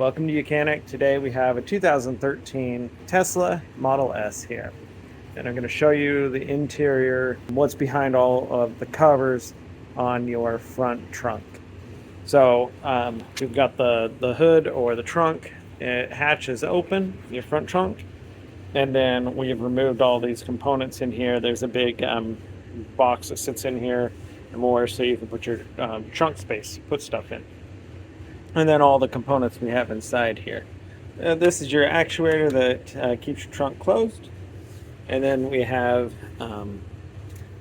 Welcome to Mechanic. Today we have a 2013 Tesla Model S here. And I'm going to show you the interior, what's behind all of the covers on your front trunk. So we've got the hood or the trunk. It hatches open, your front trunk. And then we've removed all these components in here. There's a big box that sits in here and more so you can put your trunk space, put stuff in. And then all the components we have inside here. This is your actuator that keeps your trunk closed. And then we have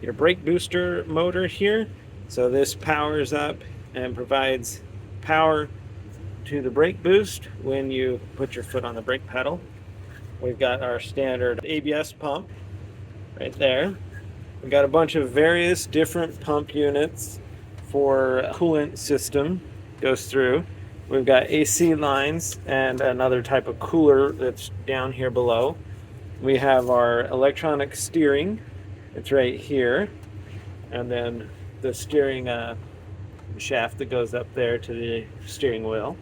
your brake booster motor here. So this powers up and provides power to the brake boost when you put your foot on the brake pedal. We've got our standard ABS pump right there. We've got a bunch of various different pump units for coolant system goes through. We've got AC lines and another type of cooler that's down here below. We have our electronic steering. It's right here. And then the steering shaft that goes up there to the steering wheel.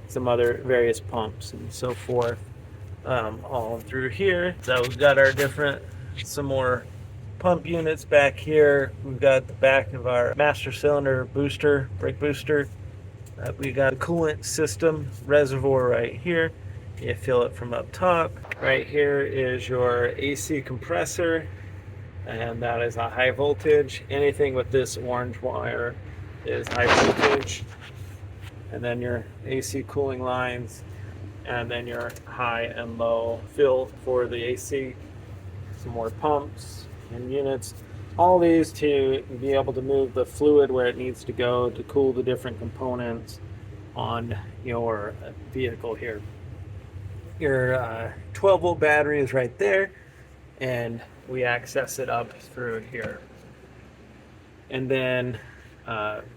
Some other various pumps and so forth all through here. So we've got our some more pump units back here. We've got the back of our master cylinder booster, brake booster. We got a coolant system reservoir right here. You fill it from up top. Right here is your AC compressor, and that is a high voltage. Anything with this orange wire is high voltage. And then your AC cooling lines, and then your high and low fill for the AC. Some more pumps and units. All these to be able to move the fluid where it needs to go to cool the different components on your vehicle here. Your 12 volt battery is right there, and we access it up through here. And then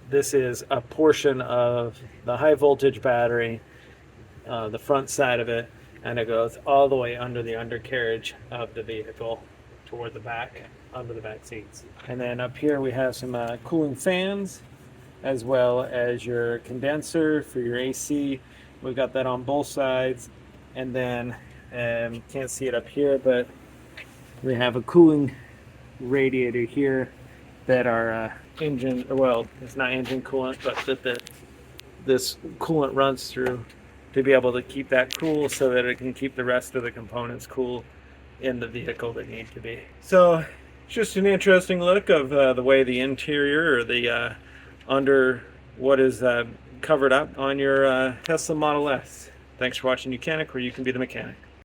this is a portion of the high voltage battery, the front side of it, and it goes all the way under the undercarriage of the vehicle toward the back, under the back seats. And then up here we have some cooling fans, as well as your condenser for your AC. We've got that on both sides. And then you can't see it up here, but we have a cooling radiator here that our engine, well, it's not engine coolant, but that this coolant runs through to be able to keep that cool so that it can keep the rest of the components cool in the vehicle that need to be. So just an interesting look of the way the interior or the under what is covered up on your Tesla Model S. Thanks for watching Mechanic, where you can be the mechanic.